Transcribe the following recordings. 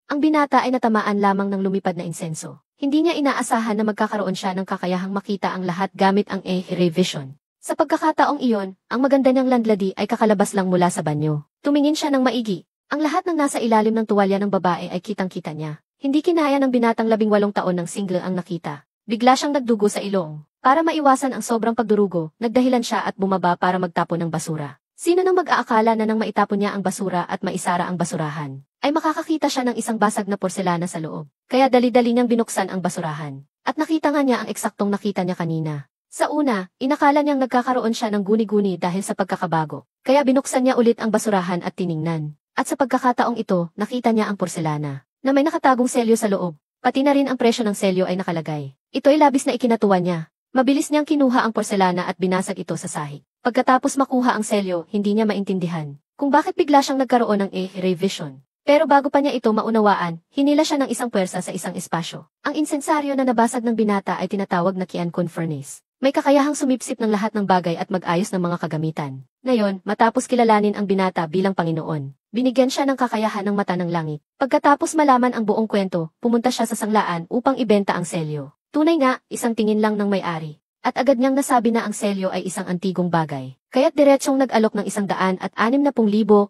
Ang binata ay natamaan lamang ng lumipad na insenso. Hindi niya inaasahan na magkakaroon siya ng kakayahang makita ang lahat gamit ang X-ray vision. Sa pagkakataong iyon, ang maganda niyang landlady ay kakalabas lang mula sa banyo. Tumingin siya ng maigi. Ang lahat ng nasa ilalim ng tuwalya ng babae ay kitang-kita niya. Hindi kinaya ng binatang 18 taon ng single ang nakita. Bigla siyang nagdugo sa ilong. Para maiwasan ang sobrang pagdurugo, nagdahilan siya at bumaba para magtapon ng basura. Sino nang mag-aakala na nang maitapon niya ang basura at maisara ang basurahan, ay makakakita siya ng isang basag na porselana sa loob. Kaya dali-dali niyang binuksan ang basurahan. At nakita nga niya ang eksaktong nakita niya kanina. Sa una, inakala niyang nagkakaroon siya ng guni-guni dahil sa pagkakabago. Kaya binuksan niya ulit ang basurahan at tiningnan. At sa pagkakataong ito, nakita niya ang porselana, na may nakatagong selyo sa loob. Pati na rin ang presyo ng selyo ay nakalagay. Ito ay labis na ikinatuwa niya. Mabilis niyang kinuha ang porselana at binasag ito sa sahig. Pagkatapos makuha ang selyo, hindi niya maintindihan kung bakit bigla siyang nagkaroon ng X-ray vision. Pero bago pa niya ito maunawaan, hinila siya ng isang puwersa sa isang espasyo. Ang insensaryo na nabasag ng binata ay tinatawag na Qiankun Furnace. May kakayahang sumipsip ng lahat ng bagay at mag-ayos ng mga kagamitan. Ngayon, matapos kilalanin ang binata bilang Panginoon, binigyan siya ng kakayahan ng mata ng langit. Pagkatapos malaman ang buong kwento, pumunta siya sa sanglaan upang ibenta ang selyo. Tunay nga, isang tingin lang ng may-ari. At agad niyang nasabi na ang selyo ay isang antigong bagay. Kaya't diretsyong nag-alok ng 160,000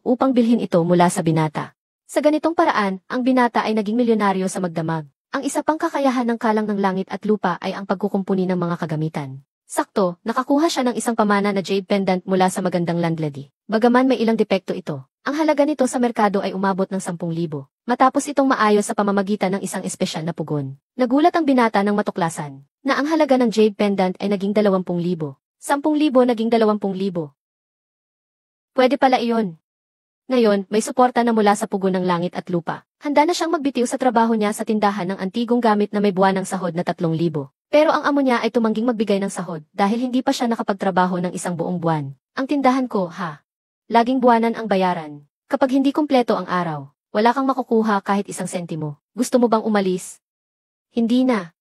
upang bilhin ito mula sa binata. Sa ganitong paraan, ang binata ay naging milyonaryo sa magdamag. Ang isa pang kakayahan ng kalang ng langit at lupa ay ang pagkukumpuni ng mga kagamitan. Sakto, nakakuha siya ng isang pamana na jade pendant mula sa magandang landlady. Bagaman may ilang depekto ito, ang halaga nito sa merkado ay umabot ng 10,000. Matapos itong maayos sa pamamagitan ng isang espesyal na pugon. Nagulat ang binata ng matuklasan na ang halaga ng jade pendant ay naging 20,000. 10,000 naging 20,000. Pwede pala iyon. Ngayon, may suporta na mula sa pugon ng langit at lupa. Handa na siyang magbitiw sa trabaho niya sa tindahan ng antigong gamit na may buwanang sahod na 3,000. Pero ang amo niya ay tumangging magbigay ng sahod dahil hindi pa siya nakapagtrabaho ng isang buong buwan. Ang tindahan ko, ha? Laging buwanan ang bayaran. Kapag hindi kumpleto ang araw, wala kang makukuha kahit isang sentimo. Gusto mo bang umalis? Hindi na.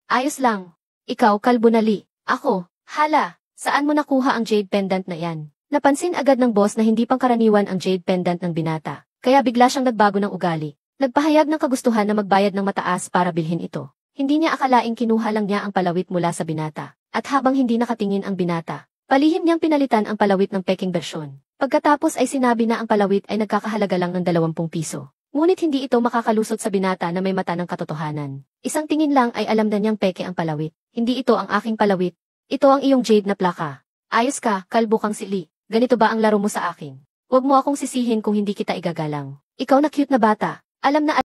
Ayos lang. Ikaw, kalbunali. Ako, hala, saan mo nakuha ang jade pendant na yan? Napansin agad ng boss na hindi pangkaraniwan ang jade pendant ng binata, kaya bigla siyang nagbago ng ugali. Nagpahayag ng kagustuhan na magbayad ng mataas para bilhin ito. Hindi niya akalaing kinuha lang niya ang palawit mula sa binata, at habang hindi nakatingin ang binata, palihim niyang pinalitan ang palawit ng peking bersyon. Pagkatapos ay sinabi na ang palawit ay nagkakahalaga lang ng 20 piso. Ngunit hindi ito makakalusot sa binata na may mata ng katotohanan. Isang tingin lang ay alam na niyang peke ang palawit. Hindi ito ang aking palawit. Ito ang iyong jade na plaka. Ayos ka, kalbo kang sili. Ganito ba ang laro mo sa akin? Huwag mo akong sisihin kung hindi kita igagalang. Ikaw na cute na bata. Alam na